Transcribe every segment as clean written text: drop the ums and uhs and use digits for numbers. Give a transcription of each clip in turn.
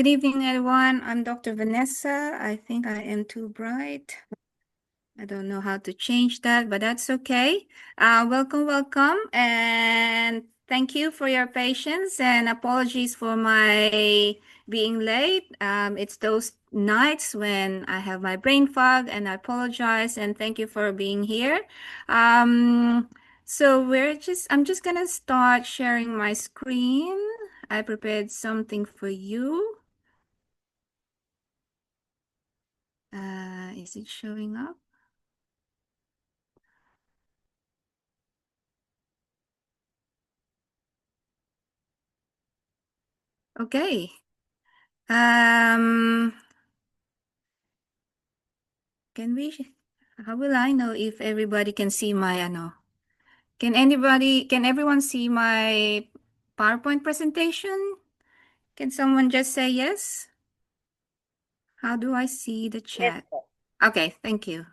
Good evening, everyone. I'm Dr. Vanessa. I think I am too bright. I don't know how to change that, but that's okay. Welcome, and thank you for your patience and apologies for my being late. It's those nights when I have my brain fog, and I apologize and thank you for being here. I'm just gonna start sharing my screen. I prepared something for you. Is it showing up? Okay. Um, can we, how will I know if everybody can see my, can everyone see my PowerPoint presentation? Can someone just say yes? How do I see the Yes, chat? sir. Okay, thank you.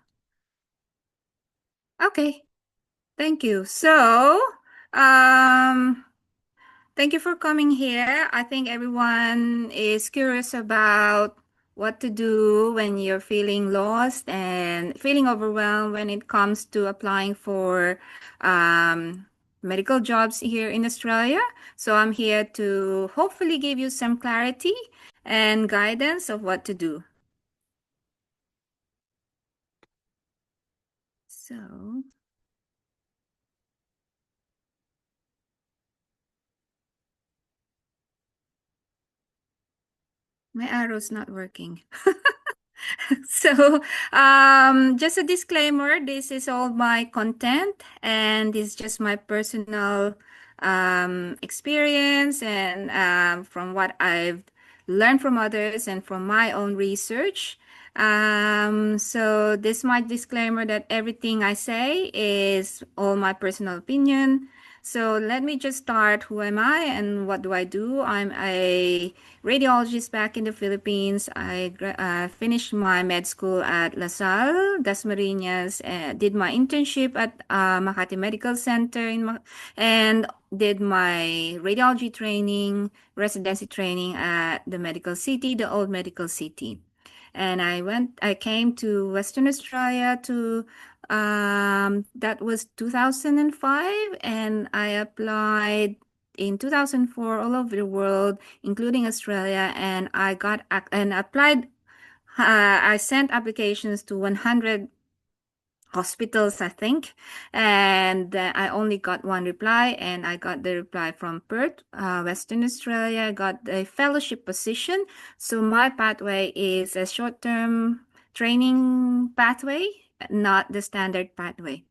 Okay, thank you. Um, Thank you for coming here. I think everyone is curious about what to do when you're feeling lost and feeling overwhelmed when it comes to applying for medical jobs here in Australia. So I'm here to hopefully give you some clarity and guidance of what to do. So my arrow's not working. So, just a disclaimer, this is all my content and it's just my personal experience and from what I've learned from others and from my own research. So this my disclaimer that everything I say is all my personal opinion. So let me just start. Who am I and what do I do? I'm a radiologist back in the Philippines. I finished my med school at LaSalle, Dasmariñas, did my internship at Makati Medical Center and did my radiology training, residency training at the medical city, the old medical city. And I came to Western Australia to that was 2005, and I applied in 2004 all over the world, including Australia, and and applied. I sent applications to 100 hospitals, I think, and I only got one reply, and I got the reply from Perth, Western Australia. I got a fellowship position, so my pathway is a short-term training pathway, not the standard pathway.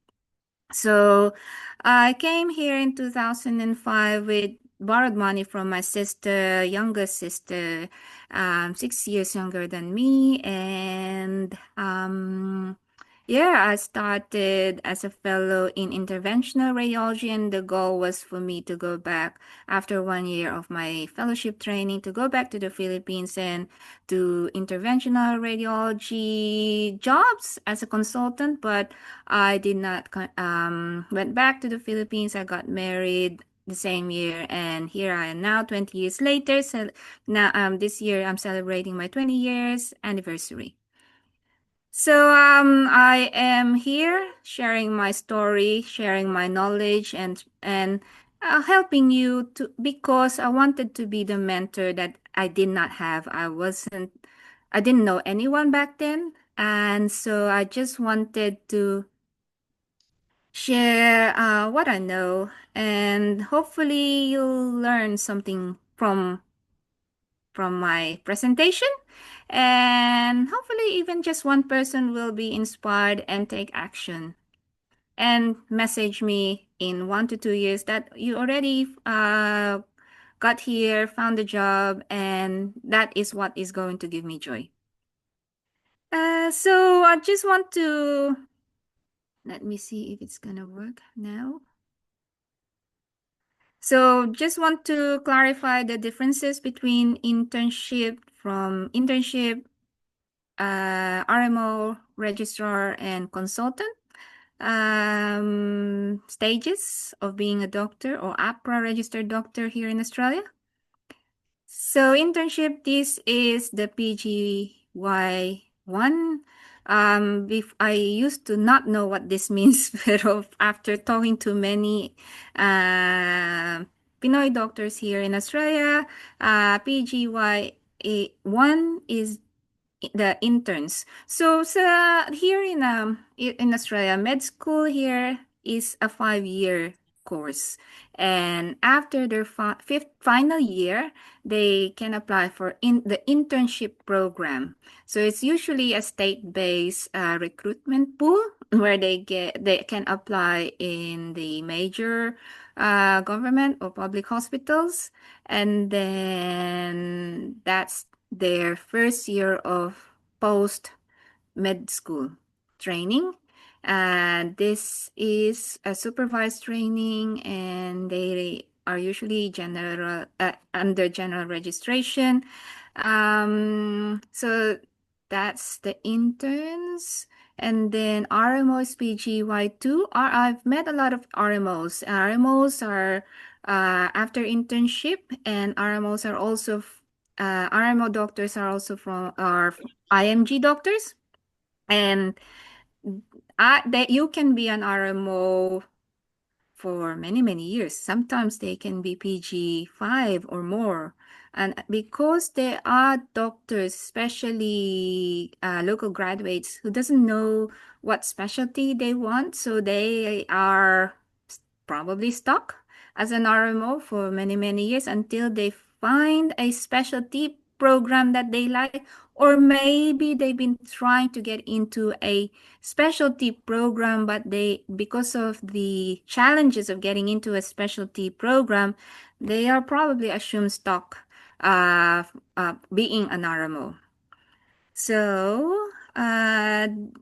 So I came here in 2005 with borrowed money from my sister, younger sister, 6 years younger than me. And yeah, I started as a fellow in interventional radiology, and the goal was for me to go back after 1 year of my fellowship training to go back to the Philippines and do interventional radiology jobs as a consultant, but I did not went back to the Philippines. I got married the same year, and here I am now, 20 years later. So now, this year I'm celebrating my 20 years anniversary. So I am here sharing my story, sharing my knowledge, and helping you to because I wanted to be the mentor that I did not have. I didn't know anyone back then, and so I just wanted to share what I know, and hopefully you'll learn something from my presentation, and hopefully even just one person will be inspired and take action and message me in 1 to 2 years that you already got here, found a job, and that is what is going to give me joy. So I just want to let me see if it's gonna work now. So just want to clarify the differences between internship, RMO, registrar, and consultant. Stages of being a doctor or APRA registered doctor here in Australia. So internship, this is the PGY one. I used to not know what this means, pero after talking to many uh, Pinoy doctors here in Australia, PGY one is the interns. So here in Australia, med school here is a 5-year course, and after their fifth final year, they can apply for in the internship program. So it's usually a state-based recruitment pool where they can apply in the major government or public hospitals, and then that's their first year of post med school training. And this is a supervised training, and they are usually general under general registration. So that's the interns. And then RMO is PGY2. I've met a lot of RMOs. RMOs are after internship, and RMOs are also RMO doctors are also from are IMG doctors, and that you can be an RMO for many, many years. Sometimes they can be PG5 or more. And because there are doctors, especially local graduates, who doesn't know what specialty they want, so they are probably stuck as an RMO for many, many years until they find a specialty program that they like, or maybe they've been trying to get into a specialty program, but because of the challenges of getting into a specialty program, they are probably assumed stuck being an RMO. So,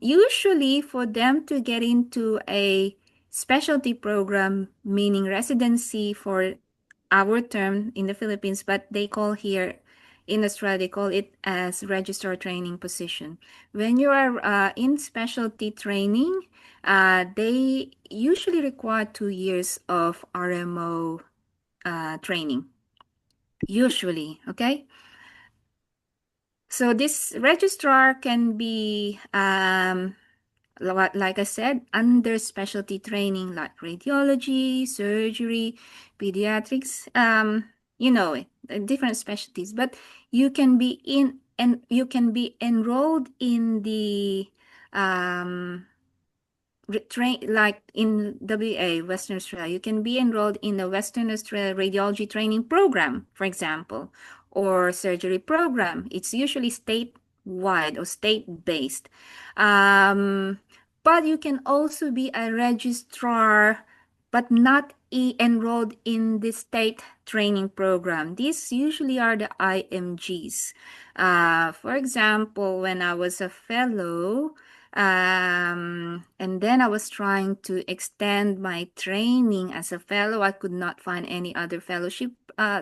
usually for them to get into a specialty program, meaning residency for our term in the Philippines, but they call here in Australia, they call it as registrar training position. When you are in specialty training, they usually require 2 years of RMO training, usually, okay? So this registrar can be, like I said, under specialty training like radiology, surgery, pediatrics, you know it, different specialties. But you can be in and you can be enrolled in the train like in WA, Western Australia, you can be enrolled in the Western Australia radiology training program, for example, or surgery program. It's usually statewide or state-based. Um, but you can also be a registrar, but not enrolled in the state training program. These usually are the IMGs. For example, when I was a fellow, and then I was trying to extend my training as a fellow. I could not find any other fellowship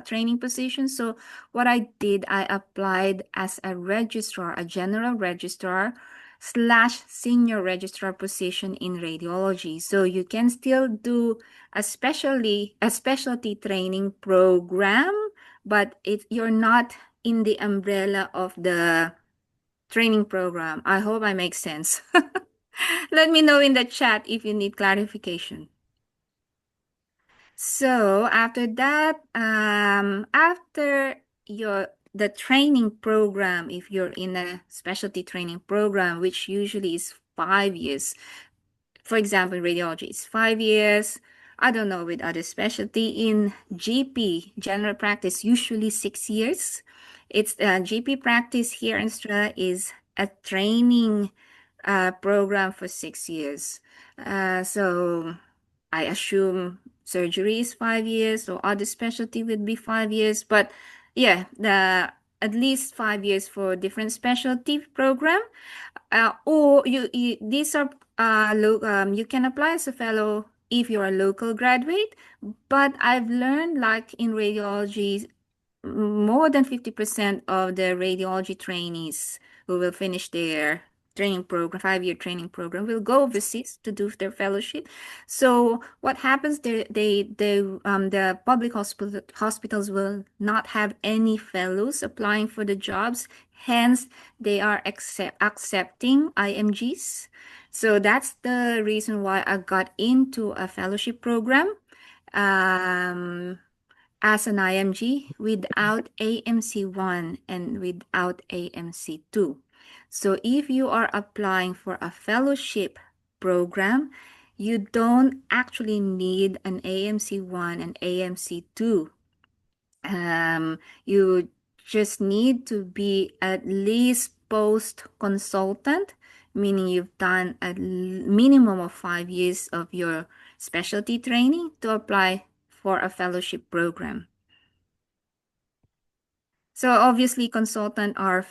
training position. So what I did, I applied as a registrar, a general registrar slash senior registrar position in radiology. So you can still do a specialty training program, but you're not in the umbrella of the training program. I hope I make sense. Let me know in the chat if you need clarification. So after that, after the training program, if you're in a specialty training program, which usually is 5 years, for example, radiology is 5 years. I don't know with other specialty. In GP, general practice, usually 6 years. It's GP practice here in Australia is a training program for 6 years. So I assume surgery is 5 years, or other specialty would be 5 years. But yeah, the at least 5 years for different specialty program. Or these are you can apply as a fellow if you're a local graduate. But I've learned, like in radiology, more than 50% of the radiology trainees who will finish their training program, 5-year training program, will go overseas to do their fellowship. So what happens? The public hospitals will not have any fellows applying for the jobs. Hence, they are accepting IMGs. So that's the reason why I got into a fellowship program. Um, as an IMG without AMC1 and without AMC2. So if you are applying for a fellowship program, you don't actually need an AMC1 and AMC2. You just need to be at least post consultant, meaning you've done a minimum of 5 years of your specialty training to apply for a fellowship program. So obviously, consultant are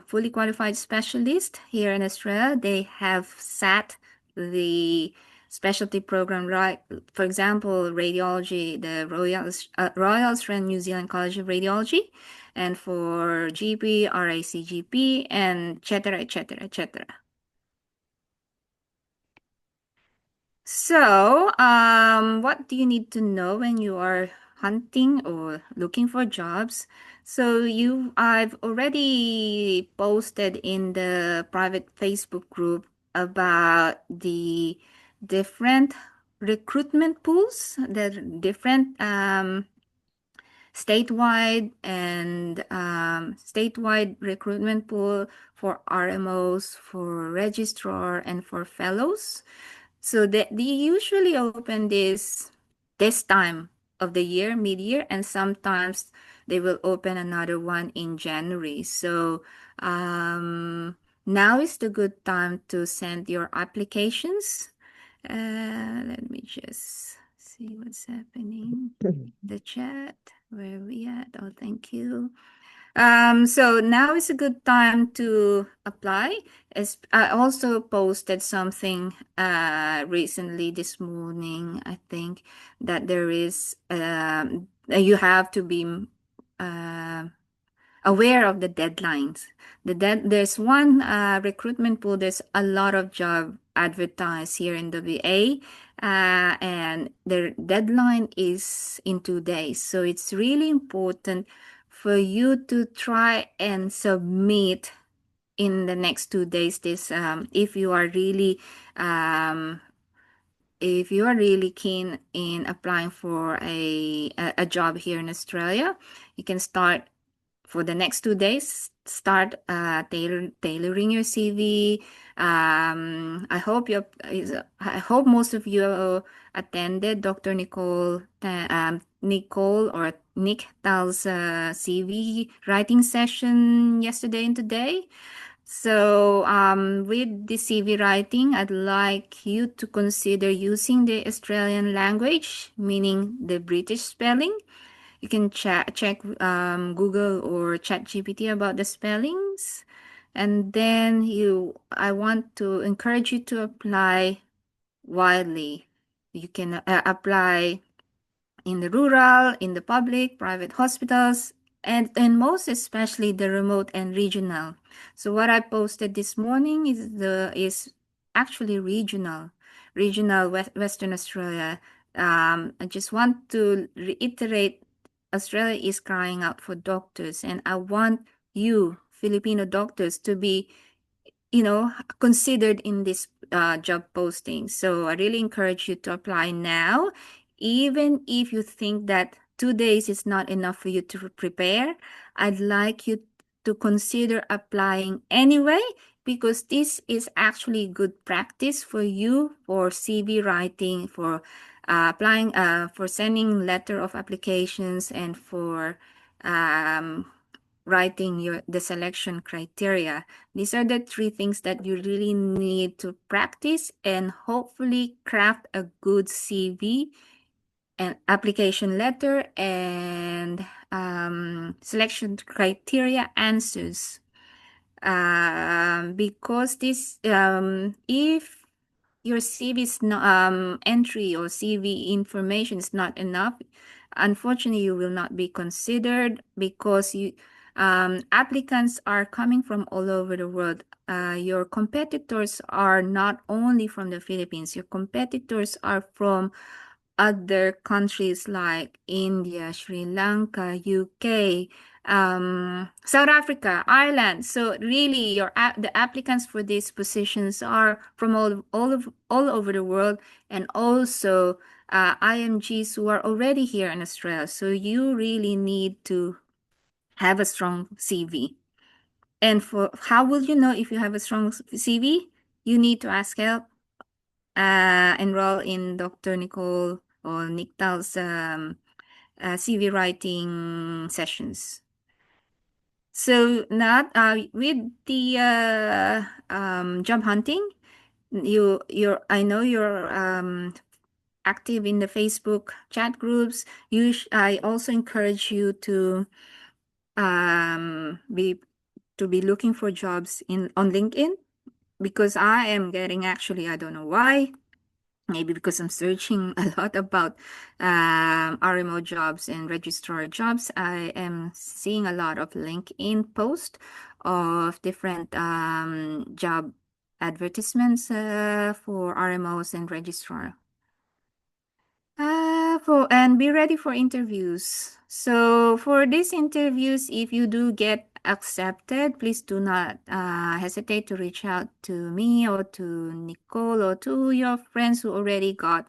fully qualified specialists here in Australia. They have sat the specialty program, right? For example, radiology, the Royal Australian New Zealand College of Radiology, and for GP, RACGP, and etc., etc., etc. So, what do you need to know when you are hunting or looking for jobs? So I've already posted in the private Facebook group about the different recruitment pools, the different statewide recruitment pool for RMOs, for registrar, and for fellows. So they usually open this time of the year, mid-year, and sometimes they will open another one in January. So now is the good time to send your applications. Let me just see what's happening in the chat. Where are we at? Oh, thank you. So now is a good time to apply. I also posted something recently this morning, I think, that there is you have to be aware of the deadlines. There's one recruitment pool. There's a lot of job advertised here in WA, and the deadline is in 2 days. So it's really important for you to try and submit in the next 2 days. This um, if you are really keen in applying for a job here in Australia, you can start for the next 2 days, start tailoring your CV. I hope most of you attended Dr. Nicole or Nick Tal's CV writing session yesterday and today. So with the CV writing, I'd like you to consider using the Australian language, meaning the British spelling. You can check Google or ChatGPT about the spellings. And then I want to encourage you to apply widely. You can apply in the rural, in the public, private hospitals, and most especially the remote and regional. So what I posted this morning is actually regional Western Australia. I just want to reiterate, Australia is crying out for doctors, and I want you, Filipino doctors, to be considered in this job posting. So I really encourage you to apply now, even if you think that 2 days is not enough for you to prepare. I'd like you to consider applying anyway, because this is actually good practice for you for CV writing, for applying, for sending letter of applications, and for writing the selection criteria. These are the 3 things that you really need to practice and hopefully craft a good CV and application letter and selection criteria answers. Because if your CV's entry or CV information is not enough, unfortunately, you will not be considered, because Applicants are coming from all over the world. Your competitors are not only from the Philippines, your competitors are from other countries like India, Sri Lanka, UK, South Africa, Ireland. So really, the applicants for these positions are from all over the world, and also IMGs who are already here in Australia. So you really need to have a strong CV. And for how will you know if you have a strong CV? You need to ask help, enroll in Dr. Nicole or Nick Tal's CV writing sessions. So not with the job hunting, I know you're active in the Facebook chat groups. I also encourage you to um, be be looking for jobs in on LinkedIn, because I am getting, actually, I don't know why, maybe because I'm searching a lot about RMO jobs and registrar jobs. I am seeing a lot of LinkedIn posts of different job advertisements for RMOs and registrar. And be ready for interviews. So for these interviews, if you do get accepted, please do not hesitate to reach out to me or to Nicole or to your friends who already got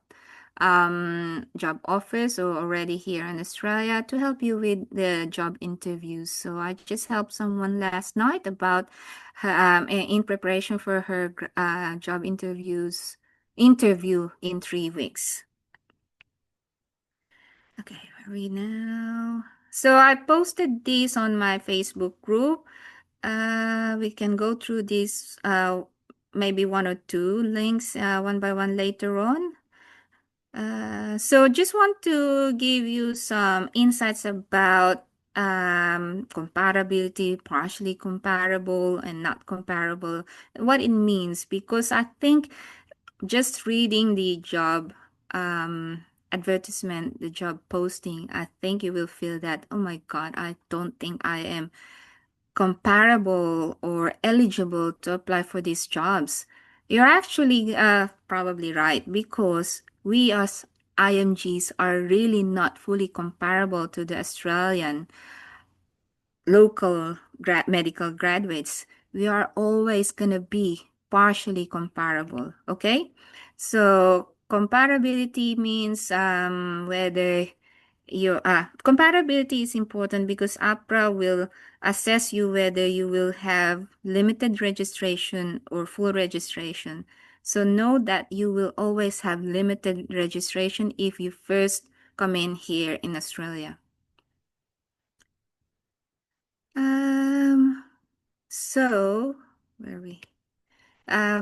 job offers or already here in Australia to help you with the job interviews. So I just helped someone last night about in preparation for her job interview in 3 weeks. Okay, read now. So I posted this on my Facebook group. We can go through this, maybe one or two links, one by one later on. So just want to give you some insights about comparability, partially comparable and not comparable, what it means, because I think just reading the job advertisement, the job posting, I think you will feel that, oh my God, I don't think I am comparable or eligible to apply for these jobs. You're actually probably right, because we as IMGs are really not fully comparable to the Australian local medical graduates. We are always going to be partially comparable. Okay. So comparability means whether your comparability is important because APRA will assess you whether you will have limited registration or full registration. So know that you will always have limited registration if you first come in here in Australia. Um, so, where are we?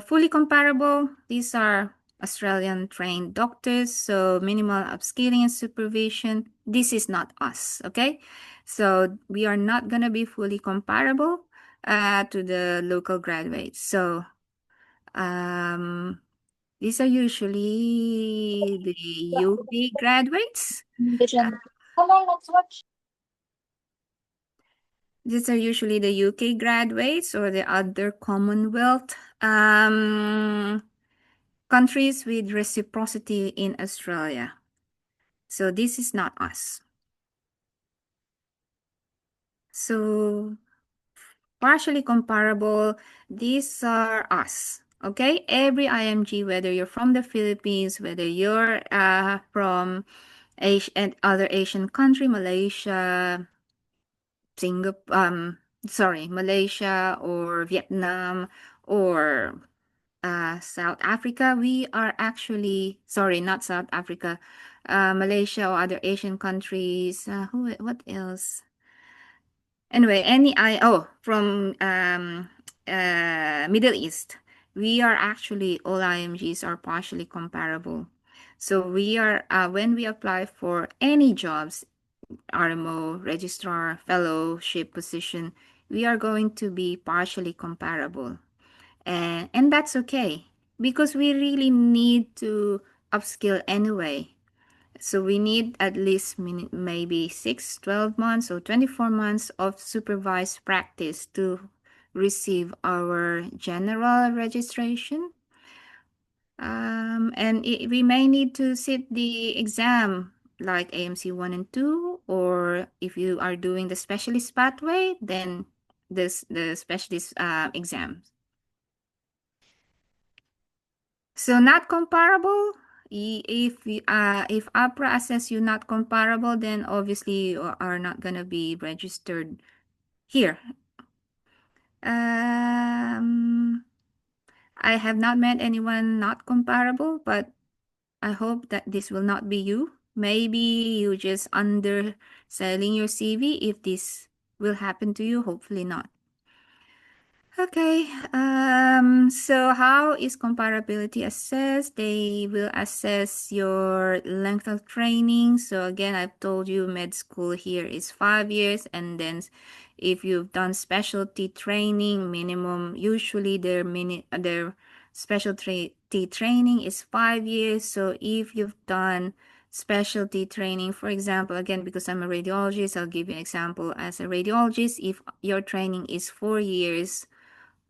Fully comparable, these are Australian trained doctors, so minimal upskilling and supervision. This is not us, okay? So we are not going to be fully comparable to the local graduates. So these are usually the UK graduates. Come on, let's watch. These are usually the UK graduates or the other Commonwealth countries with reciprocity in Australia. So this is not us. So partially comparable, these are us. Okay, every IMG, whether you're from the Philippines, whether you're from Asia and other Asian country, Malaysia, Malaysia or Vietnam or South Africa, we are actually, sorry, not South Africa, Malaysia or other Asian countries. What else? Anyway, from Middle East, we are actually, all IMGs are partially comparable. So we are, when we apply for any jobs, RMO, registrar, fellowship position, we are going to be partially comparable. And that's okay, because we really need to upskill anyway. So we need at least maybe 6, 12 months or 24 months of supervised practice to receive our general registration. And we may need to sit the exam like AMC 1 and 2, or if you are doing the specialist pathway, then the specialist exams. So not comparable. If APRA assess you not comparable, then obviously you are not gonna be registered here. I have not met anyone not comparable, but I hope that this will not be you. Maybe you just underselling your CV if this will happen to you. Hopefully not. Okay, so how is comparability assessed? They will assess your length of training. So again, I've told you med school here is 5 years, and then if you've done specialty training, minimum usually their specialty training is 5 years. So if you've done specialty training, for example, again, because I'm a radiologist, I'll give you an example. As a radiologist, if your training is 4 years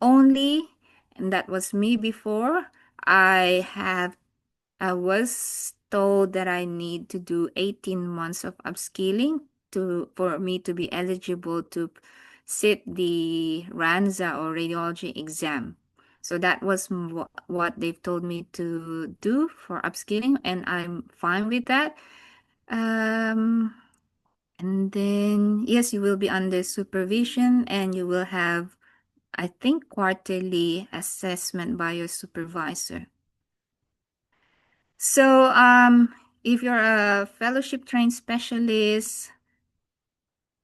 only, and that was me before. I was told that I need to do 18 months of upskilling for me to be eligible to sit the RANZA or radiology exam. So that was what they've told me to do for upskilling, and I'm fine with that. And then, yes, you will be under supervision, and you will have, I think, quarterly assessment by your supervisor. So, if you're a fellowship trained specialist,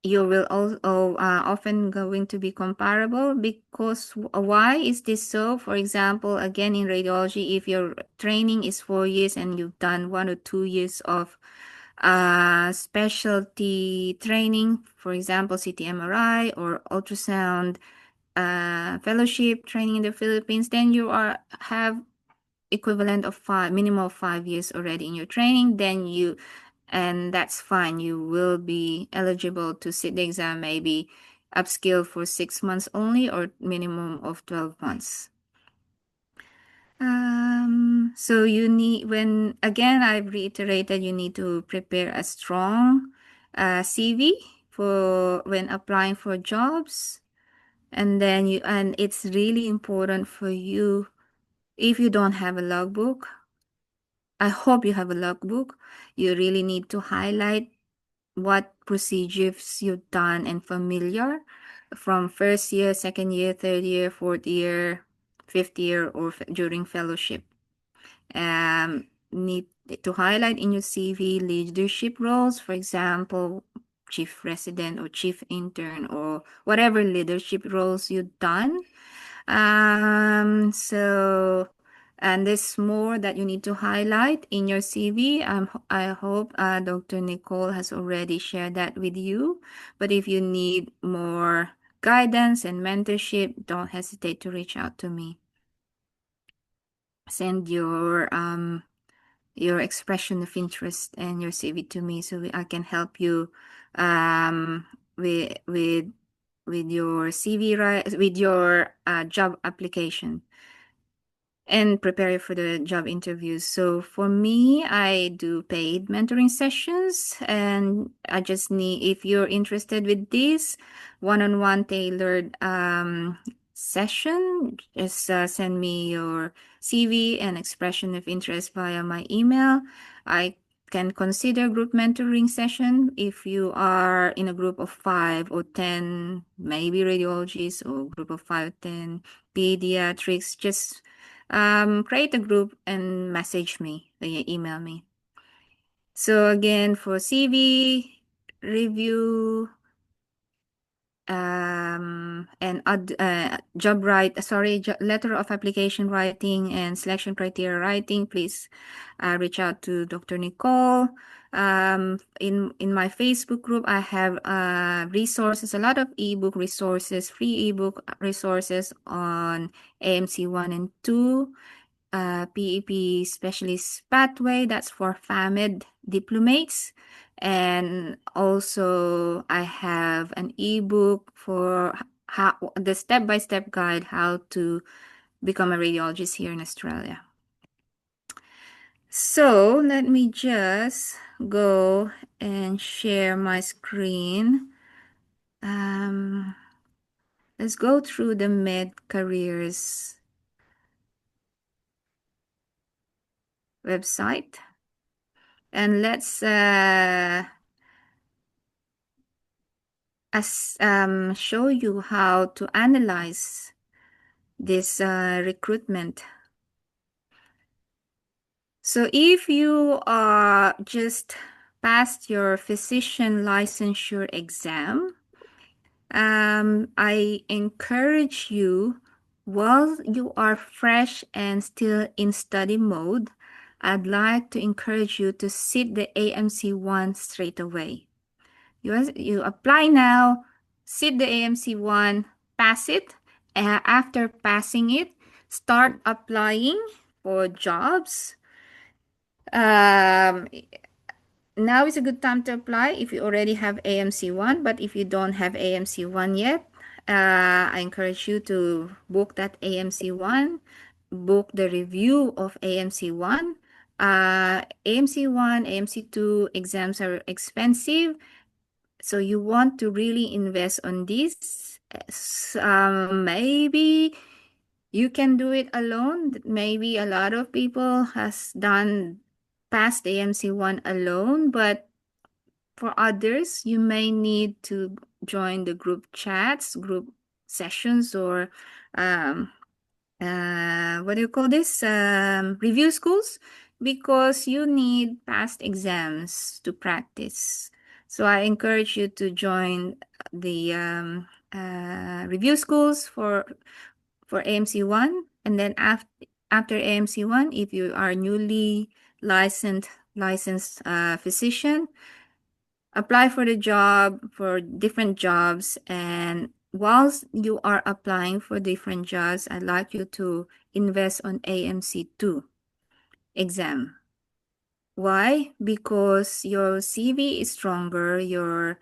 you will also often going to be comparable because why is this so? For example, again in radiology, if your training is 4 years and you've done 1 or 2 years of specialty training, for example, CT MRI or ultrasound fellowship training in the Philippines, then you have equivalent of minimum of 5 years already in your training. And that's fine. You will be eligible to sit the exam, maybe upskill for 6 months only or minimum of 12 months. So you need, when again, I've reiterated, you need to prepare a strong CV for when applying for jobs. And it's really important for you, if you don't have a logbook, I hope you have a logbook. You really need to highlight what procedures you've done and familiar from first year, second year, third year, fourth year, fifth year, or during fellowship. Need to highlight in your CV leadership roles, for example, chief resident or chief intern or whatever leadership roles you've done. And there's more that you need to highlight in your CV. I hope Dr. Nicole has already shared that with you. But if you need more guidance and mentorship, don't hesitate to reach out to me. Send your expression of interest and your CV to me so I can help you with your CV, with your job application and prepare you for the job interviews. So for me, I do paid mentoring sessions, and I just need, if you're interested with this one-on-one tailored session, just send me your CV and expression of interest via my email. I can consider group mentoring session if you are in a group of 5 or 10, maybe radiologists, or group of 5 or 10 pediatrics. Just create a group and message me, email me. So again, for CV review, and letter of application writing and selection criteria writing, please reach out to Dr. Nicole. In my Facebook group, I have resources, a lot of ebook resources, free ebook resources on AMC 1 and 2. PEP specialist pathway. That's for FAMED diplomates. And also I have an ebook for how the step-by-step guide how to become a radiologist here in Australia. So let me just go and share my screen. Let's go through the med careers website and let's show you how to analyze this recruitment. So if you are just passed your physician licensure exam, I encourage you, while you are fresh and still in study mode, I'd like to encourage you to sit the AMC1 straight away. You apply now, sit the AMC1, pass it. After passing it, start applying for jobs. Um, Now is a good time to apply if you already have AMC1, but if you don't have AMC1 yet, I encourage you to book that AMC1, book the review of AMC1. AMC1, AMC2 exams are expensive, so you want to really invest on this. Maybe you can do it alone. Maybe a lot of people has done past AMC1 alone, but for others, you may need to join the group chats, group sessions, or um, what do you call this? Review schools, because you need past exams to practice. So I encourage you to join the review schools for AMC1, and then after AMC1, if you are newly licensed physician, apply for the job, for different jobs, and whilst you are applying for different jobs, I'd like you to invest on AMC2 exam. Why? Because your CV is stronger, your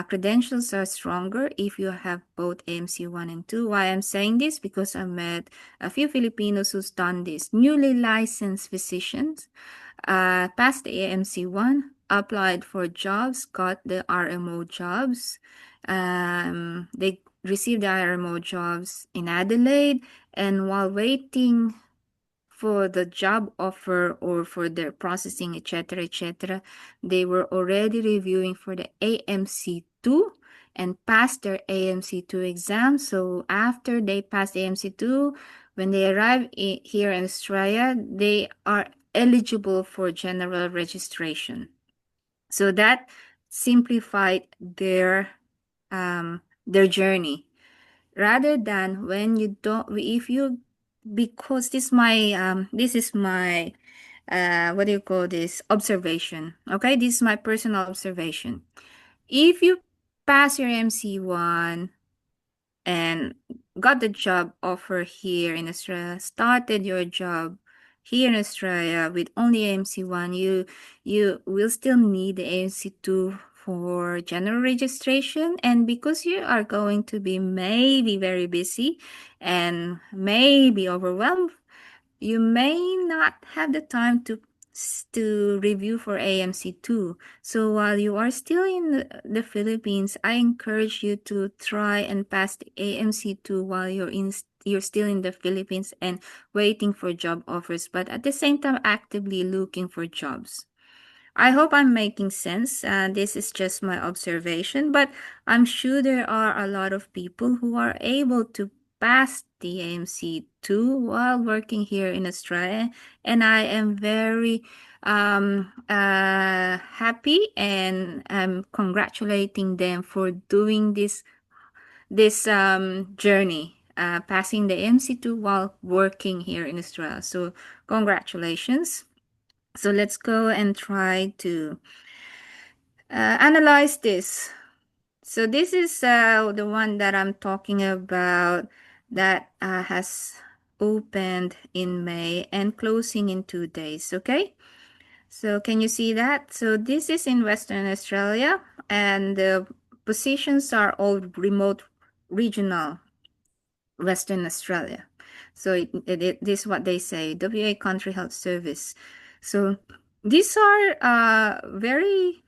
credentials are stronger if you have both AMC1 and 2. Why I'm saying this? Because I met a few Filipinos who's done this, newly licensed physicians, passed the AMC1, applied for jobs, got the RMO jobs. They received the RMO jobs in Adelaide, and while waiting for the job offer or for their processing, etc., they were already reviewing for the AMC2 and passed their AMC2 exam. So after they passed AMC2, when they arrive here in Australia, they are eligible for general registration. So that simplified their journey, rather than when you don't, if you, because this is my what do you call this, observation. Okay, this is my personal observation. If you pass your MC1 and got the job offer here in Australia, started your job here in Australia with only AMC1, you will still need the AMC2 for general registration. And because you are going to be maybe very busy and maybe overwhelmed, you may not have the time to review for AMC2. So while you are still in the Philippines, I encourage you to try and pass the AMC2 while you're still in the Philippines and waiting for job offers, but at the same time actively looking for jobs. I hope I'm making sense. This is just my observation, but I'm sure there are a lot of people who are able to pass the AMC2 while working here in Australia, and I am very happy, and I'm congratulating them for doing this journey, passing the AMC2 while working here in Australia. So congratulations. So let's go and try to analyze this. So this is the one that I'm talking about that has opened in May and closing in 2 days. Okay. So can you see that? So this is in Western Australia, and the positions are all remote regional Western Australia. So this is what they say, WA Country Health Service. So these are very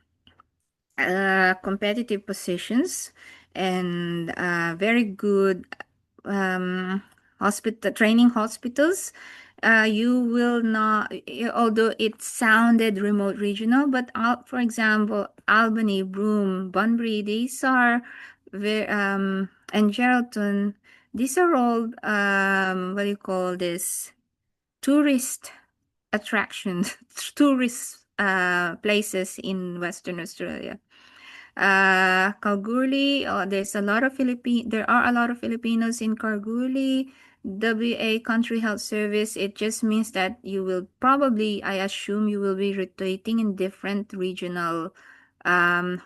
competitive positions and very good hospital training hospitals. You will not, although it sounded remote regional, but for example, Albany, Broome, Bunbury, these are very, and Geraldton, these are all, what do you call this, tourist attractions, tourist places in Western Australia. Kalgoorlie, there are a lot of Filipinos in Kalgoorlie. WA Country Health Service, it just means that you will probably, I assume you will be rotating in different regional um,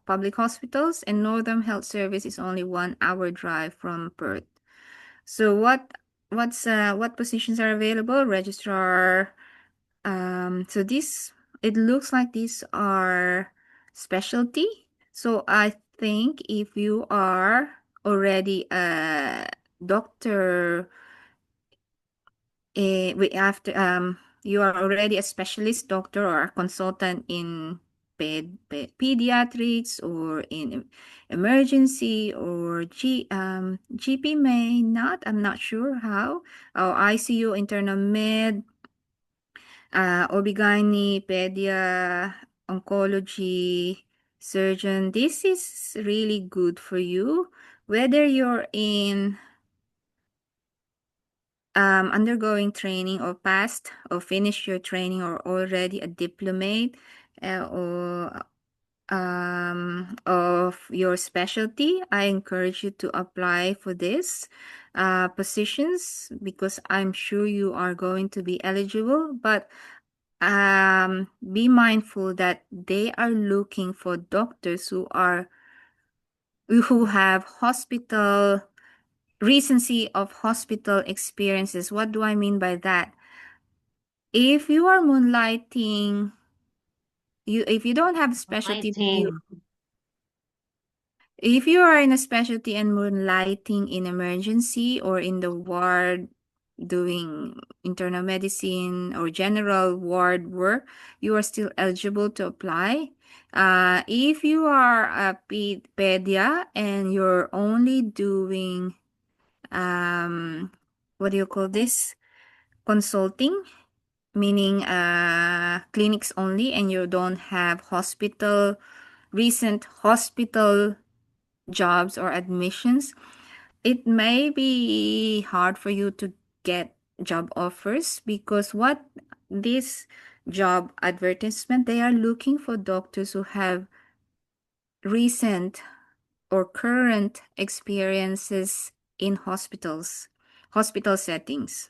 public hospitals, and Northern Health Service is only 1 hour drive from Perth. So what positions are available? Registrar. So it looks like these are specialty. So I think if you are already a doctor, you are already a specialist doctor or a consultant in pediatrics or in emergency or GP may not. I'm not sure how. Or ICU, internal med, OB/GYN, pedia, oncology, surgeon. This is really good for you, whether you're in undergoing training or passed or finished your training or already a diplomate or of your specialty. I encourage you to apply for this positions because I'm sure you are going to be eligible, but be mindful that they are looking for doctors who have hospital recency of hospital experiences. What do I mean by that? If you are moonlighting, if you don't have specialty, Lighting. if you are in a specialty and moonlighting in emergency or in the ward doing internal medicine or general ward work, you are still eligible to apply. If you are a pedia and you're only doing, what do you call this? Consulting, meaning clinics only, and you don't have recent hospital jobs or admissions, it may be hard for you to get job offers because what this job advertisement, they are looking for doctors who have recent or current experiences in hospital settings.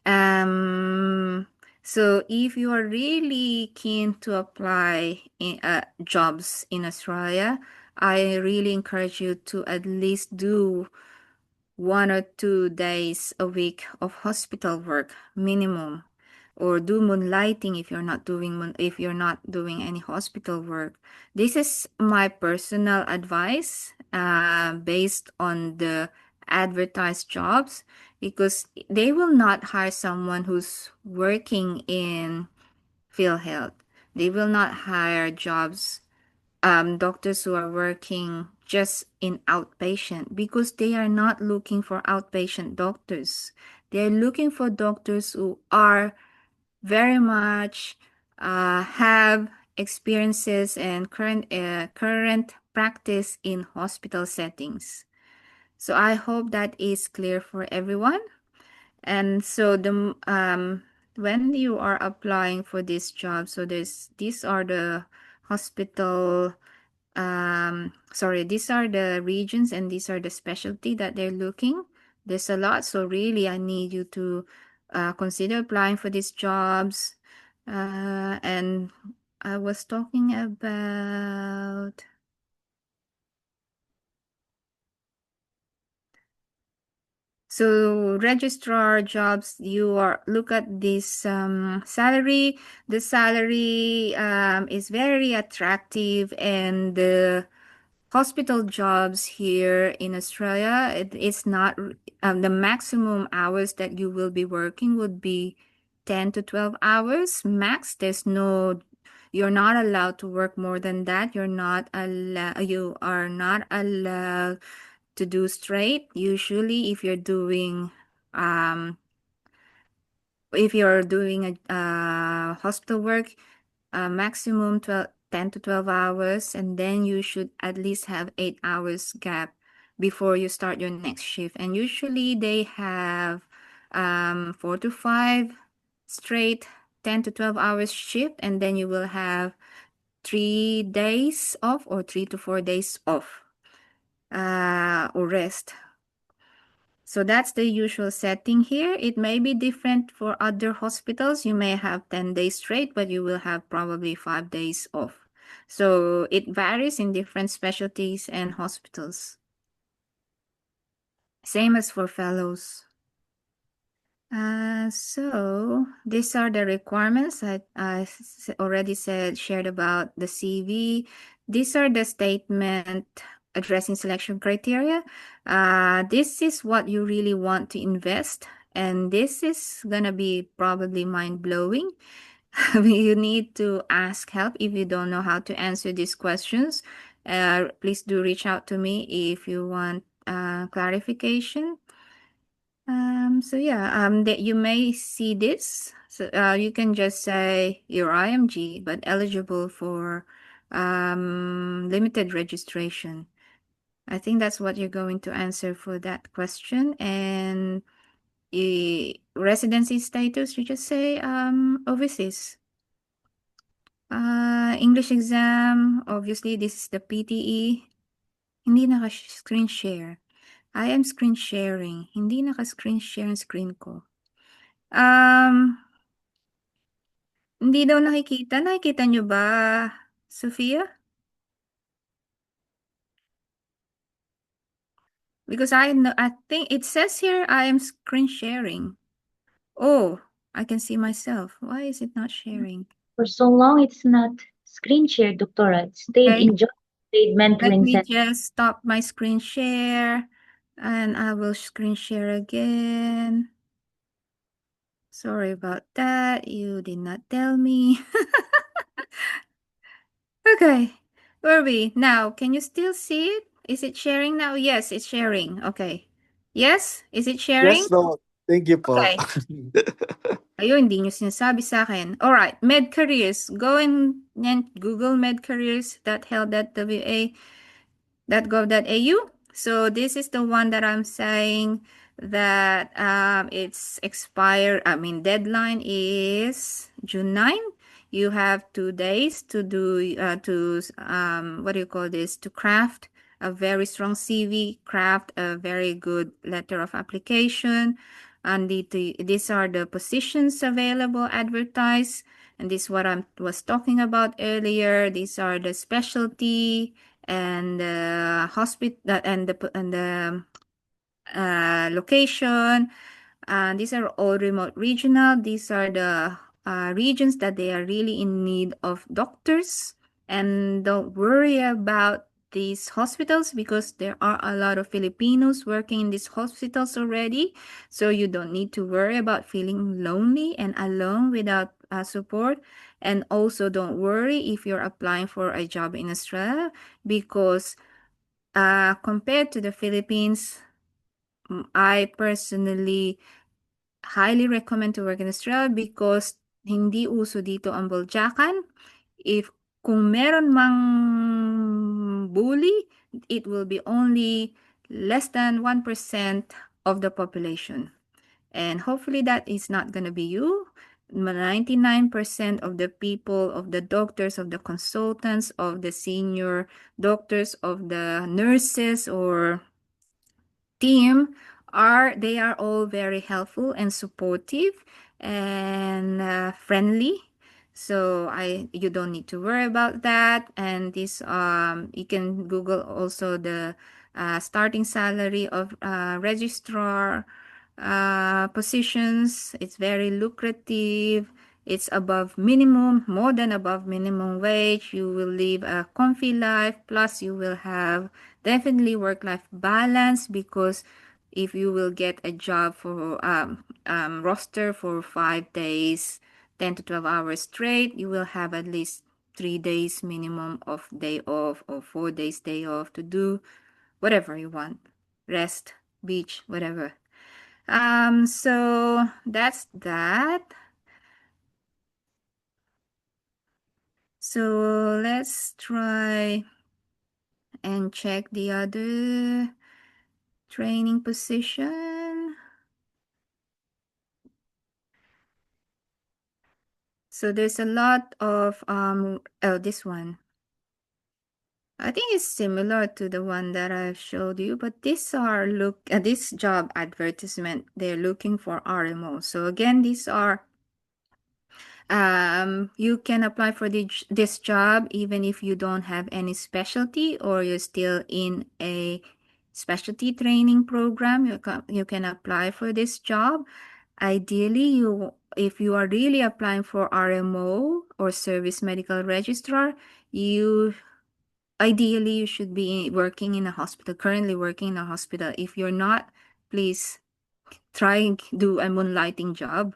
Um, so if you are really keen to apply in jobs in Australia, I really encourage you to at least do 1 or 2 days a week of hospital work minimum, or do moonlighting if you're not doing any hospital work. This is my personal advice based on the advertised jobs, because they will not hire someone who's working in field health. They will not hire doctors who are working just in outpatient, because they are not looking for outpatient doctors. They're looking for doctors who are very much have experiences and current practice in hospital settings. So I hope that is clear for everyone. And so when you are applying for this job, so these are the hospital these are the regions and these are the specialty that they're looking. There's a lot, so really I need you to consider applying for these jobs. And I was talking about, So registrar jobs, look at this salary. The salary is very attractive, and the hospital jobs here in Australia, it's not the maximum hours that you will be working would be 10 to 12 hours max. You're not allowed to work more than that. You are not allowed to do straight. Usually, um, if you're doing a hospital work, maximum 10 to 12 hours, and then you should at least have 8 hours gap before you start your next shift. And usually they have 4 to 5 straight 10 to 12 hours shift, and then you will have 3 days off or 3 to 4 days off or rest. So that's the usual setting here. It may be different for other hospitals. You may have 10 days straight, but you will have probably 5 days off. So it varies in different specialties and hospitals. Same as for fellows. So these are the requirements already shared about the CV. These are the statement addressing selection criteria. This is what you really want to invest, and this is gonna be probably mind-blowing. You need to ask help if you don't know how to answer these questions. Please do reach out to me if you want clarification. So yeah, that you may see this. So you can just say you're IMG, but eligible for limited registration. I think that's what you're going to answer for that question. And residency status, you just say overseas. English exam, obviously this is the PTE. Hindi naka-screen share. I am screen sharing. Hindi naka-screen share ang screen ko. Hindi daw nakikita. Nakikita nyo ba, Sophia? Because I think it says here I am screen sharing. Oh, I can see myself. Why is it not sharing? For so long, it's not screen share, Doctora. It stayed Okay, in job, stayed let mentoring me session. just stop my screen share and I will screen share again. Sorry about that. You did not tell me. Okay, where are we? Now, can you still see it? Is it sharing now? Yes, it's sharing. Okay. Yes? Is it sharing? Yes po. Thank you po. Okay. Ayun, hindi nyo sinasabi sa akin. Alright, med careers. Go and Google med careers.health.wa.gov.au. So this is the one that I'm saying that it's expired. Deadline is June 9. You have 2 days to do what do you call this? To craft a very strong CV, craft a very good letter of application. And these are the positions available advertised. And this is what I was talking about earlier. These are the specialty and the hospital and the location. These are all remote regional. These are the regions that they are really in need of doctors. And don't worry about these hospitals because there are a lot of Filipinos working in these hospitals already. So you don't need to worry about feeling lonely and alone without support. And also don't worry if you're applying for a job in Australia because compared to the Philippines, I personally highly recommend to work in Australia because hindi uso dito ang buljakan. If kung meron mang bully, it will be only less than 1% of the population. And hopefully that is not going to be you. 99% of the people, of the doctors, of the consultants, of the senior doctors, of the nurses or team they are all very helpful and supportive and friendly. So you don't need to worry about that. And this you can Google also the starting salary of registrar. positions. It's very lucrative. It's above minimum, more than above minimum wage. You will live a comfy life. Plus, you will have definitely work-life balance because if you will get a job for roster for 5 days, 10 to 12 hours straight, you will have at least 3 days minimum of day off or 4 days day off to do whatever you want. Rest, beach, whatever. So that's that. So let's try and check the other training position. So there's a lot of oh, this one. I think it's similar to the one that I've showed you, but these are this job advertisement. They're looking for RMO. So again, these are you can apply for this job even if you don't have any specialty or you're still in a specialty training program. You can apply for this job. Ideally, if you are really applying for RMO or service medical registrar, you ideally you should be working in a hospital, currently working in a hospital. If you're not, please try and do a moonlighting job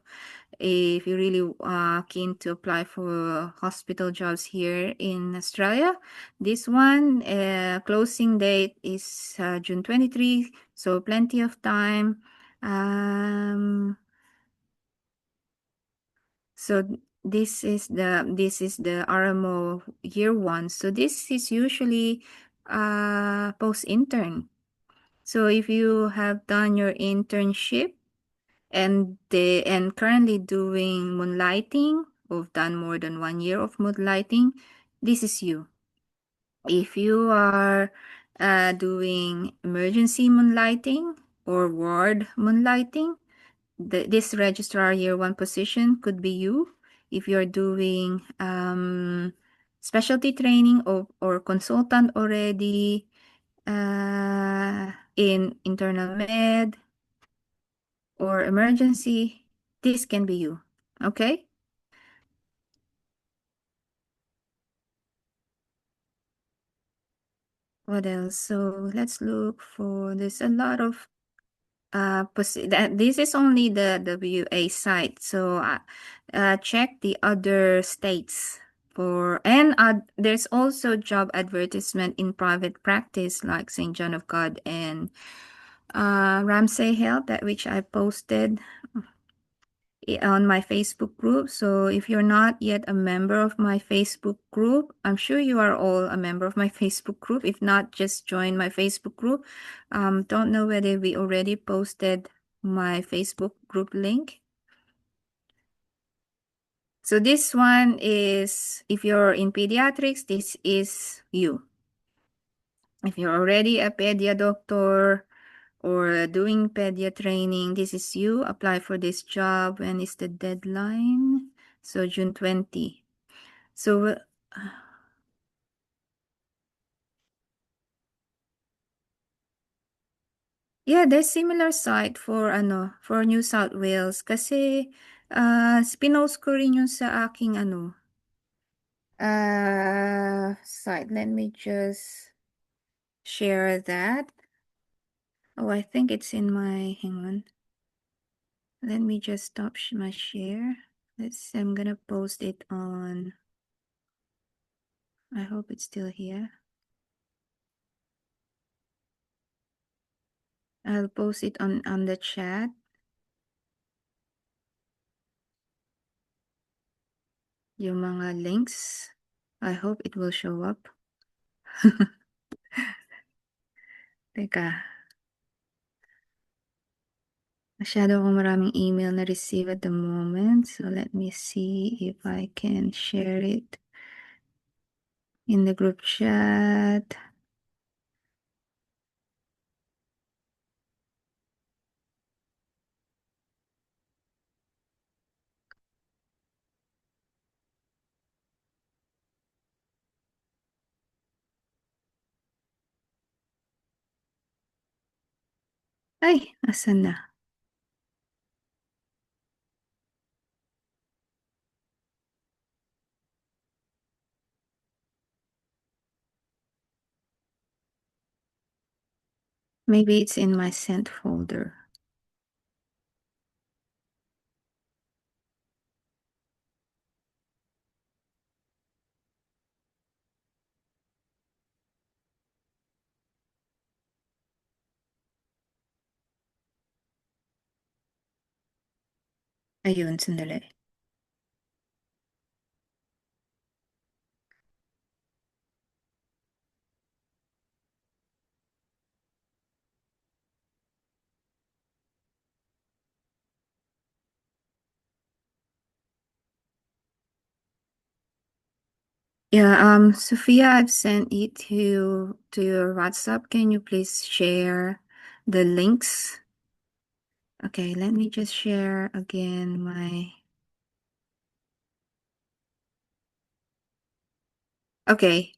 if you're really keen to apply for hospital jobs here in Australia. This one, closing date is June 23, so plenty of time. So this is the RMO year one. So this is usually post intern. So if you have done your internship and currently doing moonlighting, or done more than 1 year of moonlighting, this is you. If you are doing emergency moonlighting or ward moonlighting, this registrar year one position could be you. If you're doing specialty training or consultant already in internal med or emergency, this can be you. Okay? What else? So let's look for, there's a lot of this is only the WA site. So check the other states for, and there's also job advertisement in private practice like St. John of God and Ramsay Health, that which I posted on my Facebook group. So if you're not yet a member of my Facebook group, I'm sure you are all a member of my Facebook group. If not, just join my Facebook group. Don't know whether we already posted my Facebook group link. So this one is, if you're in pediatrics, this is you. If you're already a pedia doctor or doing pedia training, this is you. Apply for this job. When is the deadline? So June 20. So yeah, there's similar site for for New South Wales kasi pinost ko rin yun sa aking site. Let me just share that. Oh, I think it's in my, hang on. Let me just stop my share. I'm gonna post it on, I hope it's still here. I'll post it on the chat. Yung mga links. I hope it will show up. Teka. Masyado akong maraming email na receive at the moment. So let me see if I can share it in the group chat. Ay, asan na? Maybe it's in my sent folder. Ayun, sandali. Yeah, Sophia, I've sent it to your WhatsApp. Can you please share the links? Okay, let me just share again my. Okay,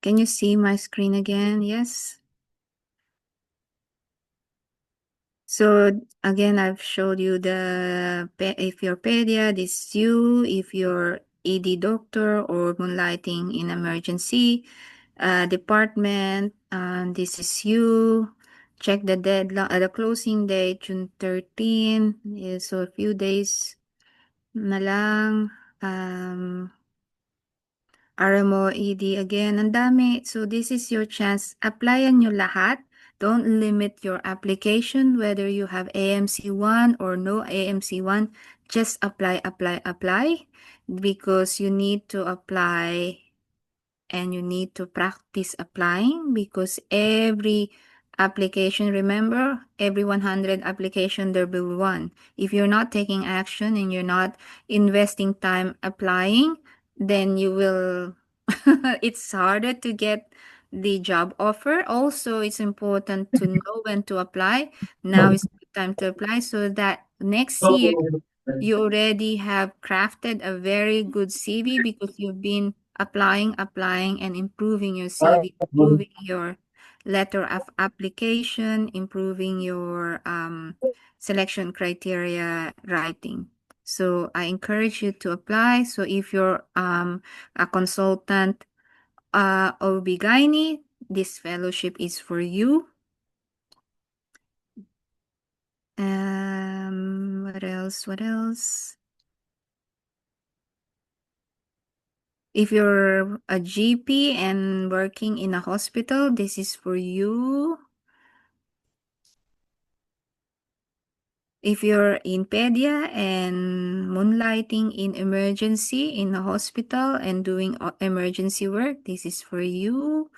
can you see my screen again? Yes. So again, I've showed you if you're pedia, this is you. If you're ED doctor or moonlighting in emergency department, this is you. Check the deadline, the closing date, June 13. So a few days na lang. RMO, ED again, ang dami. So this is your chance. Applyan nyo lahat. Don't limit your application whether you have AMC1 or no AMC1. Just apply, apply, apply because you need to apply and you need to practice applying because every application, remember, every 100 application, there will be one. If you're not taking action and you're not investing time applying, then you will, it's harder to get the job offer. Also, it's important to know when to apply. Now is the time to apply so that next year you already have crafted a very good CV because you've been applying, applying, and improving your CV, improving your letter of application, improving your selection criteria writing. So I encourage you to apply. So if you're a consultant OB-GYN, this fellowship is for you. What else? What else? If you're a GP and working in a hospital, this is for you. If you're in pedia and moonlighting in emergency in a hospital and doing emergency work, this is for you.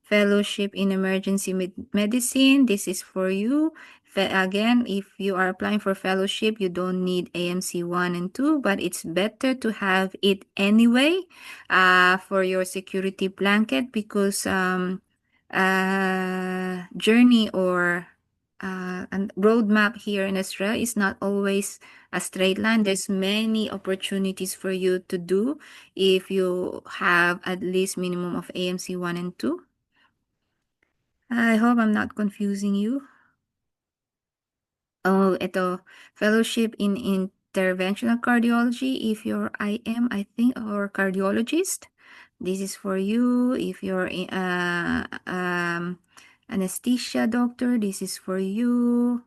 Fellowship in emergency medicine, this is for you. Again, if you are applying for fellowship, you don't need AMC 1 and 2, but it's better to have it anyway for your security blanket because journey or and roadmap here in Australia is not always a straight line. There's many opportunities for you to do if you have at least minimum of AMC 1 and 2. I hope I'm not confusing you. Oh, ito, fellowship in interventional cardiology. If you're IM, I think, or cardiologist, this is for you. If you're anesthesia doctor, this is for you.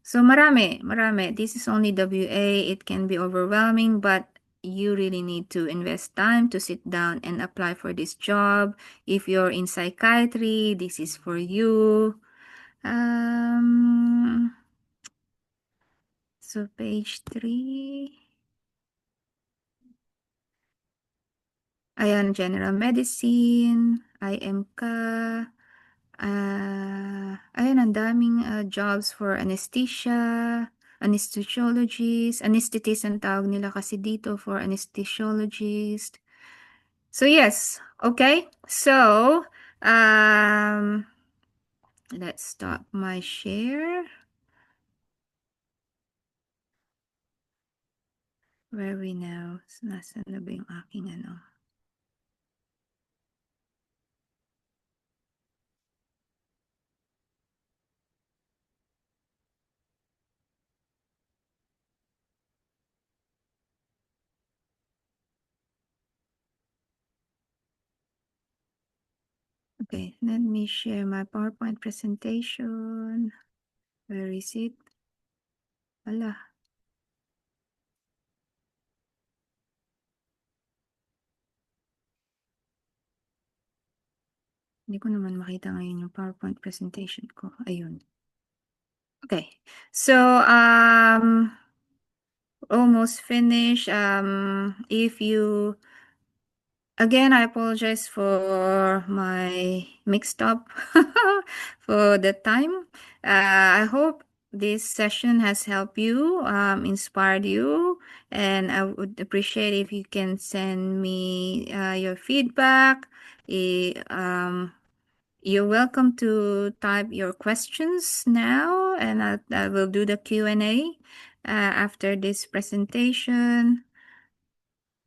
So marami, marami. This is only WA. It can be overwhelming, but you really need to invest time to sit down and apply for this job. If you're in psychiatry, this is for you. So page 3. Ayan, general medicine, IM ka. Ayan, ang daming jobs for anesthesia, anesthesiologist, anesthetist ang tawag nila kasi dito for anesthesiologist. So yes, okay. So, let's stop my share. Where are we now? Nasaan na ba yung aking ano? Okay, let me share my PowerPoint presentation. Where is it? Wala. Hindi ko naman makita ngayon yung PowerPoint presentation ko. Ayun. Okay. So, almost finished. If you Again, I apologize for my mixed up for the time. I hope this session has helped you, inspired you, and I would appreciate if you can send me your feedback. You're welcome to type your questions now, and I will do the Q&A after this presentation.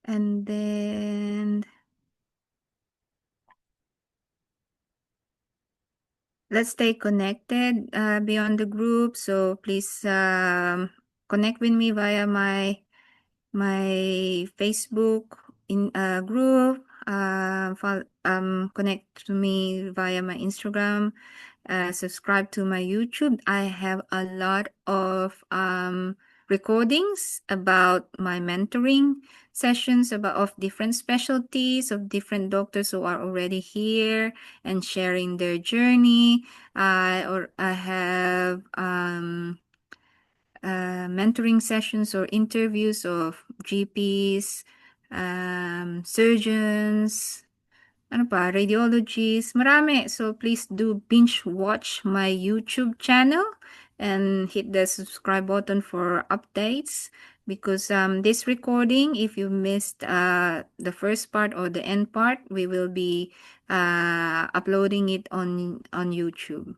And then let's stay connected beyond the group. So please connect with me via my Facebook in group. Connect to me via my Instagram. Subscribe to my YouTube. I have a lot of recordings about my mentoring sessions about of different specialties of different doctors who are already here and sharing their journey. Or I have mentoring sessions or interviews of GPs, surgeons, ano pa, radiologists, marami. So please do binge watch my YouTube channel and hit the subscribe button for updates because this recording, if you missed the first part or the end part, we will be uploading it on YouTube.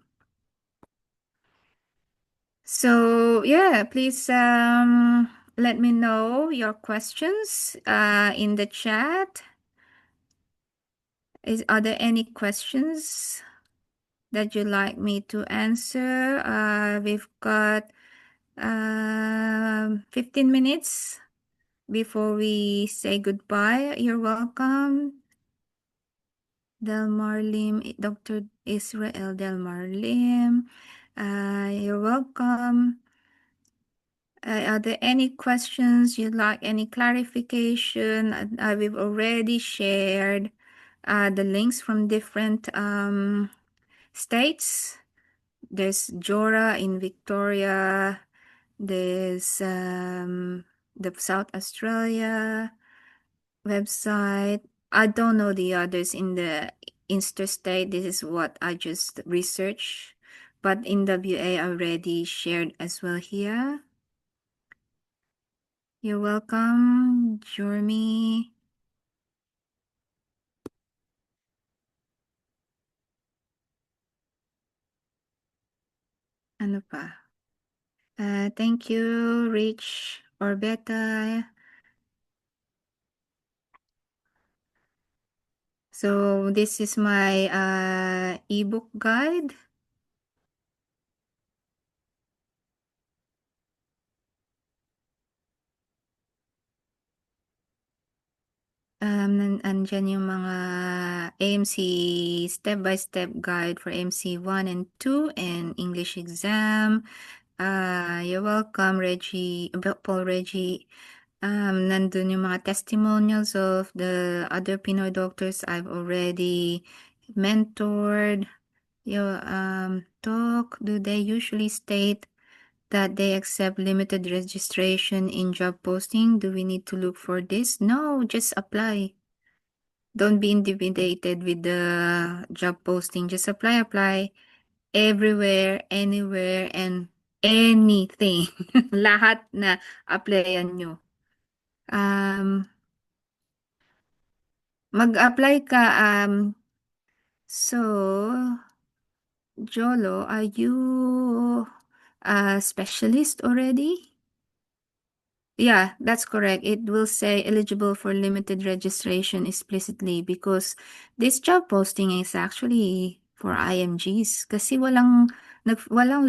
So yeah, please let me know your questions in the chat. Are there any questions that you'd like me to answer? We've got 15 minutes before we say goodbye. You're welcome. Delmar Lim, Dr. Israel Delmar Lim. You're welcome. Are there any questions you'd like, any clarification? We've already shared the links from different states. There's Jora in Victoria. There's the South Australia website. I don't know the others in the interstate. This is what I just researched. But in WA, I already shared as well here. You're welcome, Jeremy. Ano pa? Thank you, Rich or Beta. So this is my ebook guide. Andyan yung mga AMC step-by-step guide for AMC 1 and 2 and English exam. You're welcome, Reggie, Paul Reggie. Nandun yung mga testimonials of the other Pinoy doctors I've already mentored. Your talk, do they usually state that they accept limited registration in job posting? Do we need to look for this? No, just apply. Don't be intimidated with the job posting. Just apply everywhere, anywhere, and anything. Lahat na applyan nyo. Mag-apply ka. So, Jolo, are you a specialist already? Yeah, that's correct. It will say eligible for limited registration explicitly because this job posting is actually for IMGs kasi walang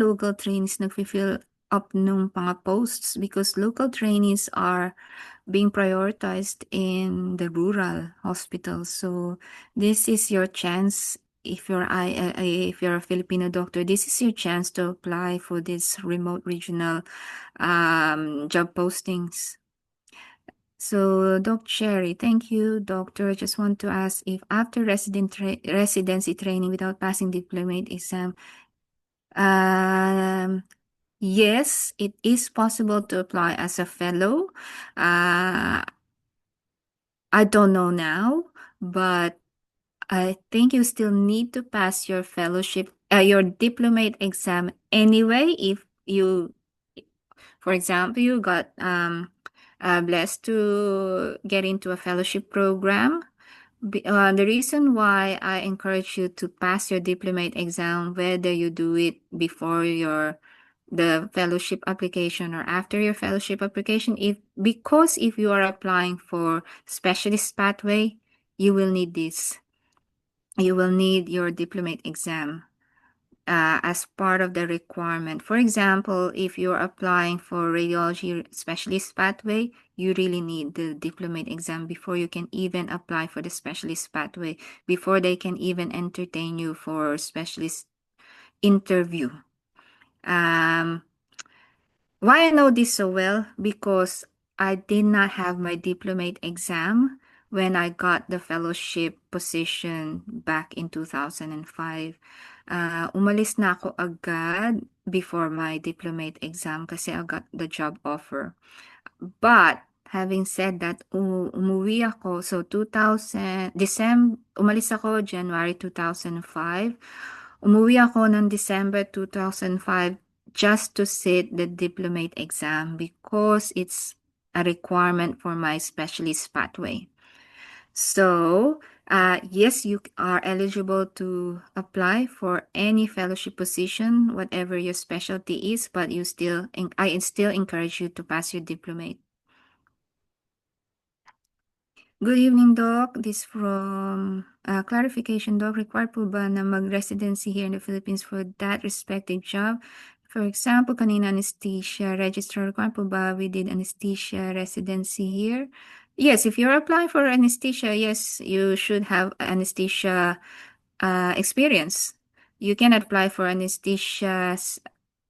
local trainees nagfi-fill up nung mga posts because local trainees are being prioritized in the rural hospitals. So this is your chance if you're a Filipino doctor, this is your chance to apply for this remote regional job postings. So, Doc Cherry, thank you, doctor. Just want to ask if after residency training without passing diplomate exam, um, yes, it is possible to apply as a fellow. Uh, I don't know now, but I think you still need to pass your your diplomate exam anyway. If you, for example, you got blessed to get into a fellowship program. The reason why I encourage you to pass your diplomate exam, whether you do it before the fellowship application or after your fellowship application, because if you are applying for specialist pathway, you will need this. You will need your diplomate exam as part of the requirement. For example, if you're applying for radiology specialist pathway, you really need the diplomate exam before you can even apply for the specialist pathway, before they can even entertain you for specialist interview. Why I know this so well? Because I did not have my diplomate exam when I got the fellowship position back in 2005. Umalis na ako agad before my diplomate exam kasi I got the job offer. But having said that, umuwi ako. So 2000, umalis ako January 2005. Umuwi ako ng December 2005 just to sit the diplomate exam because it's a requirement for my specialist pathway. So, yes, you are eligible to apply for any fellowship position, whatever your specialty is, but I still encourage you to pass your diplomate. Good evening, Doc. This from clarification, Doc. Required po ba na mag-residency here in the Philippines for that respective job? For example, kanina anesthesia registrar, required po ba we did anesthesia residency here? Yes, if you're applying for anesthesia, yes, you should have anesthesia experience. You can apply for anesthesia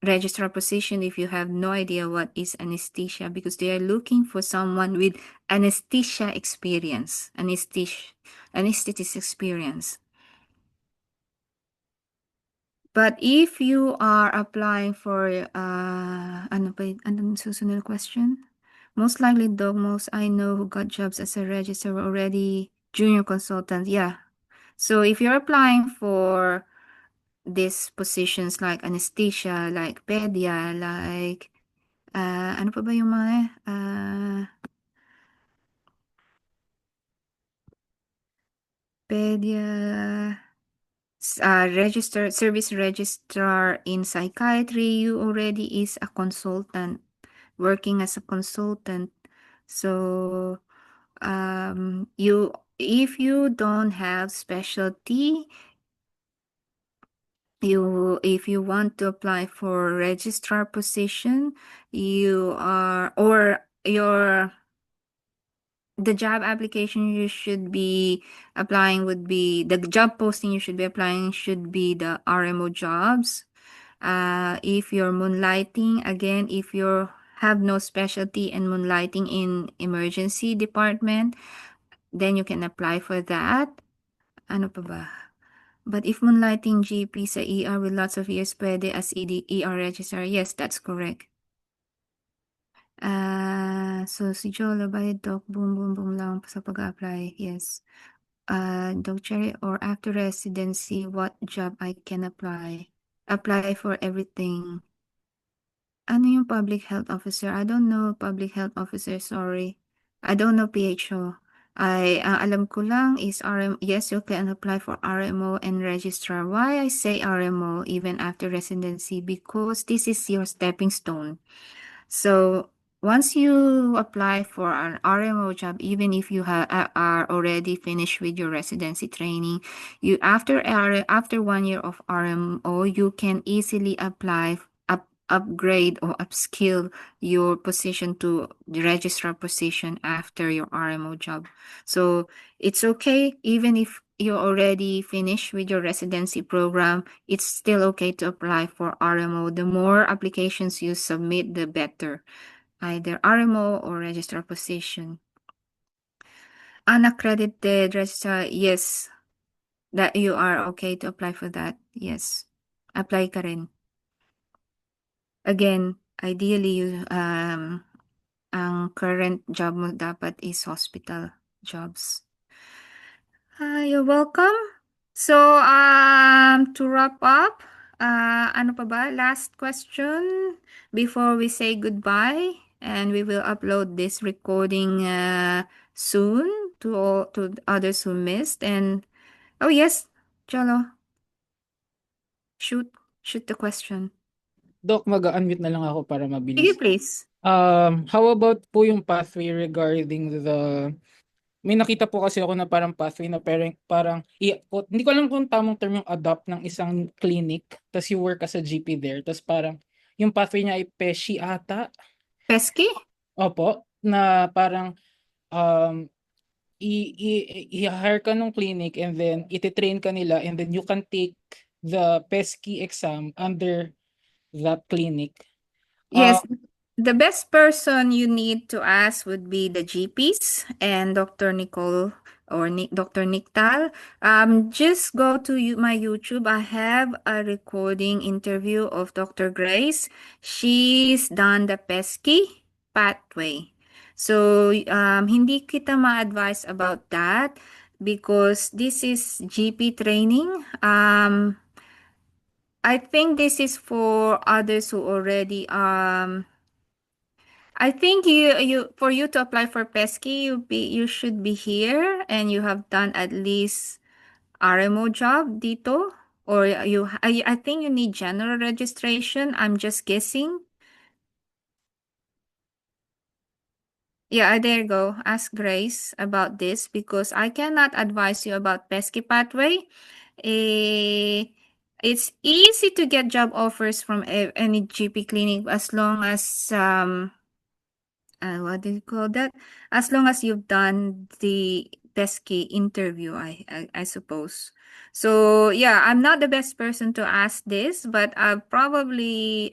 registrar position if you have no idea what is anesthesia because they are looking for someone with anesthesia experience, anesthetist experience. But if you are applying for anong susunod question? Most likely, Dog, most I know who got jobs as a registrar were already junior consultants. Yeah. So if you're applying for these positions like anesthesia, like pedia, like ano pa ba yung mga pedia, service registrar in psychiatry, you already is a consultant, working as a consultant. So if you don't have specialty, if you want to apply for registrar position, the job application you should be applying would be the job posting you should be applying should be the RMO jobs. If you're moonlighting, again, if you have no specialty and moonlighting in emergency department, then you can apply for that. Ano pa ba? But if moonlighting GP sa ER with lots of years, pwede as ER registrar. Yes, that's correct. So si Jolo, bayad Doc, boom, boom, boom lang sa pag-apply. Yes. Doc Cherry, or after residency, what job I can apply? Apply for everything. Ano yung public health officer? I don't know public health officer, sorry. I don't know PHO. Alam ko lang is yes, you can apply for RMO and registrar. Why I say RMO even after residency? Because this is your stepping stone. So once you apply for an RMO job, even if you are already finished with your residency training, after 1 year of RMO, you can easily apply upgrade or upskill your position to the registrar position after your RMO job. So it's okay even if you already finished with your residency program, it's still okay to apply for RMO. The more applications you submit, the better. Either RMO or registrar position. Unaccredited registrar, yes. That you are okay to apply for that. Yes. Apply ka rin. Again, ideally, ang current job mo dapat is hospital jobs. You're welcome. So, to wrap up, ano pa ba? Last question before we say goodbye, and we will upload this recording soon to others who missed. And oh yes, Cholo, shoot shoot the question. Doc, mag-unmute na lang ako para Sige, mabilis. please. How about po yung pathway regarding may nakita po kasi ako na parang pathway na hindi ko alam kung tamang term yung adopt ng isang clinic, tapos you work as a GP there, tapos parang yung pathway niya ay PESHI ata. Pesky? Opo, na parang um, i-hire ka ng clinic and then ititrain ka nila and then you can take the PESCI exam under that clinic. Uh, Yes, the best person you need to ask would be the GPs and Dr. Nicole or Dr. Niktal. Just go to my YouTube. I have a recording interview of Dr. Grace. She's done the pesky pathway. So, hindi kita ma-advise about that because this is GP training. I think this is for others who already I think for you to apply for pesky you should be here and you have done at least RMO job dito or I think you need general registration. I'm just guessing. Yeah, there you go. Ask Grace about this because I cannot advise you about pesky pathway. Eh, it's easy to get job offers from any GP clinic as long as what do you call that? As long as you've done the pesky interview, I suppose. So yeah, I'm not the best person to ask this, but I'll probably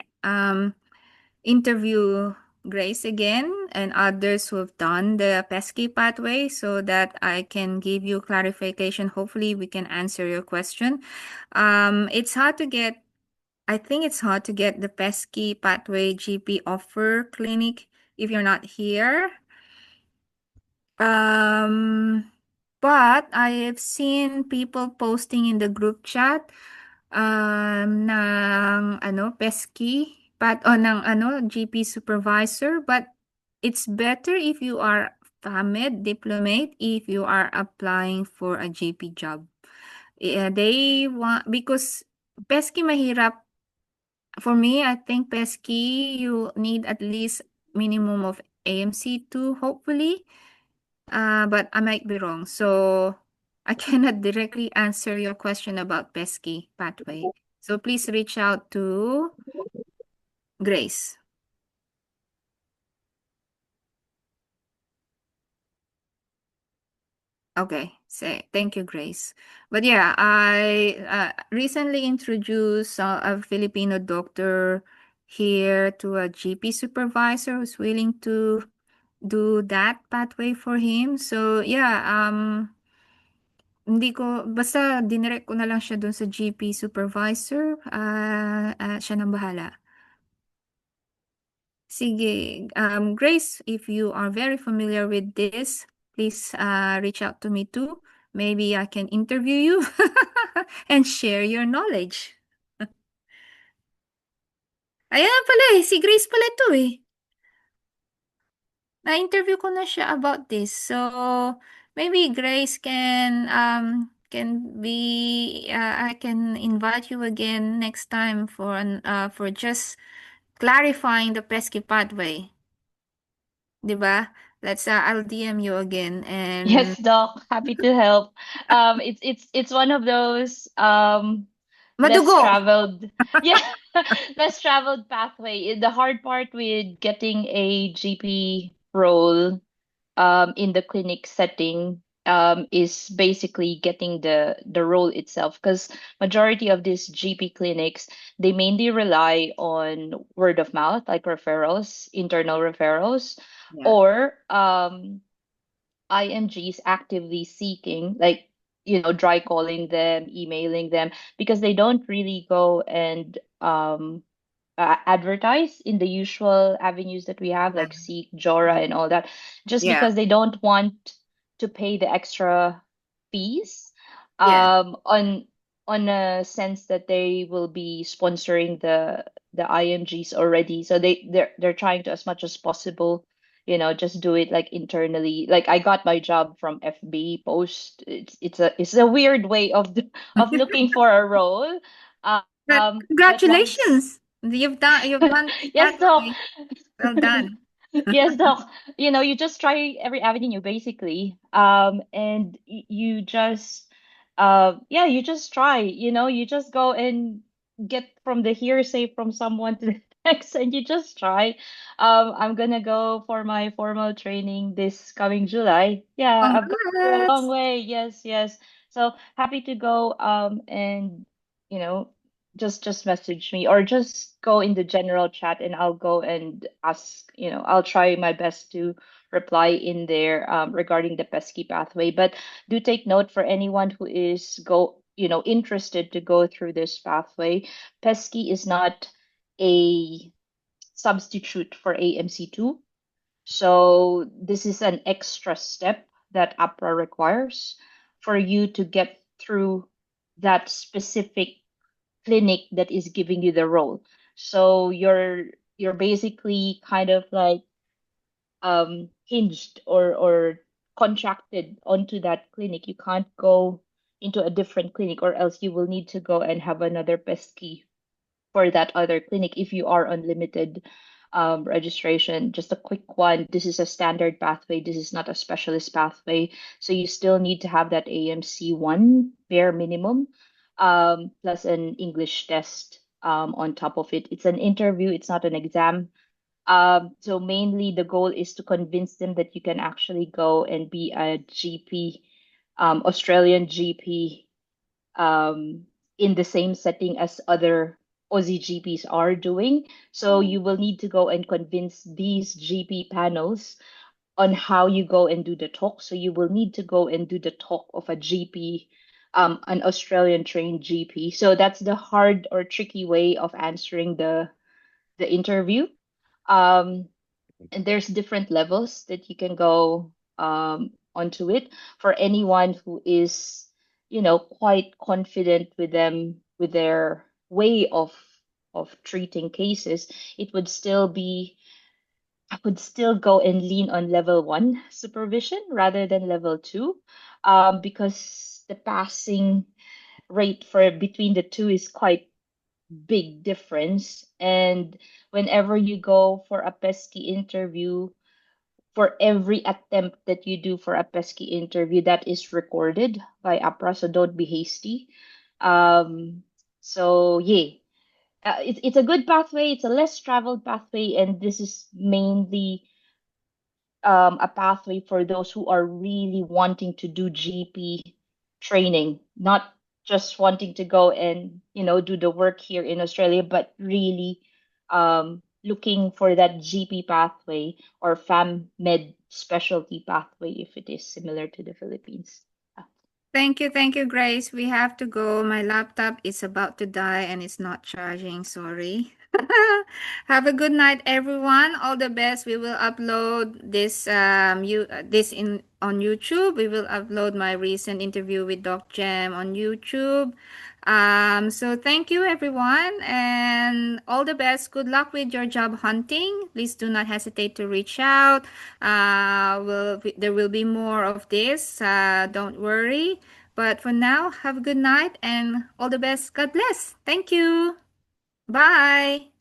interview Grace again and others who have done the pesky pathway so that I can give you clarification. Hopefully we can answer your question. It's hard to get I think it's hard to get the pesky pathway GP offer clinic if you're not here. But I have seen people posting in the group chat ng pesky ng GP supervisor, but it's better if you are FAMED diplomate if you are applying for a GP job. They want because pesky mahirap. For me, I think pesky you need at least minimum of AMC2 hopefully. But I might be wrong. So I cannot directly answer your question about pesky pathway. So please reach out to Grace. Okay, say thank you, Grace. But yeah, I recently introduced a Filipino doctor here to a GP supervisor who's willing to do that pathway for him. So yeah, hindi ko, basta dinirect ko na lang siya dun sa GP supervisor. Siya nang bahala. Sige, Grace, if you are very familiar with this, please reach out to me too. Maybe I can interview you and share your knowledge. Ayan pala eh, si Grace pala to eh. Na-interview ko na siya about this. So, maybe Grace can be I can invite you again next time for just clarifying the pesky pathway. 'Di ba? I'll DM you again and Yes, Doc. Happy to help. It's one of those less madugo. traveled, yeah, less traveled pathway. The hard part with getting a GP role in the clinic setting is basically getting the role itself, because majority of these GP clinics, they mainly rely on word of mouth, like referrals, internal referrals, Yeah. or IMGs actively seeking, like, dry calling them, emailing them, because they don't really go and advertise in the usual avenues that we have, Yeah. like Seek, Jora, and all that, just Yeah. because they don't want to pay the extra fees, Yeah. on a sense that they will be sponsoring the IMGs already. So they're trying to, as much as possible, just do it like internally. Like, I got my job from FB post. It's a weird way of looking for a role. But But once congratulations. You've done this yes, Doc. pathway. Well done. Yes, Doc. You just try every avenue basically. And you just, yeah, you just try. You just go and get from the hearsay from someone to the next, and you just try. I'm gonna go for my formal training this coming July. Yeah, I've gone through a long Congrats. way. Yes, yes. So happy to go. And you know just message me, or just go in the general chat, and I'll go and ask. I'll try my best to reply in there, regarding the pesky pathway. But do take note, for anyone who is interested to go through this pathway, pesky is not a substitute for AMC2. So this is an extra step that APRA requires for you to get through that specific clinic that is giving you the role. So you're basically kind of like hinged, or contracted onto that clinic. You can't go into a different clinic, or else you will need to go and have another pesky for that other clinic if you are unlimited registration. Just a quick one. This is a standard pathway. This is not a specialist pathway. So you still need to have that AMC one bare minimum, plus an English test on top of it. It's an interview. It's not an exam. So mainly the goal is to convince them that you can actually go and be a GP, Australian GP, in the same setting as other Aussie GPs are doing. So you will need to go and convince these GP panels on how you go and do the talk. So you will need to go and do the talk of a GP, an Australian trained GP. So that's the hard or tricky way of answering the interview. Um, and there's different levels that you can go onto it. For anyone who is quite confident with their way of treating cases, it would still be I would still go and lean on level 1 supervision rather than level 2, because the passing rate for between the two is quite big difference. And whenever you go for a pesky interview, for every attempt that you do for a pesky interview, that is recorded by APRA, so don't be hasty. So yeah, it's a good pathway. It's a less traveled pathway, and this is mainly a pathway for those who are really wanting to do GP training, not just wanting to go and do the work here in Australia, but really looking for that GP pathway or fam med specialty pathway if it is similar to the Philippines. Thank you, Grace. We have to go. My laptop is about to die and it's not charging. Sorry. Have a good night, everyone. All the best. We will upload this in on YouTube. We will upload my recent interview with Doc Jam on YouTube. So thank you, everyone, and all the best. Good luck with your job hunting. Please do not hesitate to reach out. There will be more of this. Don't worry. But for now, have a good night and all the best. God bless. Thank you. Bye.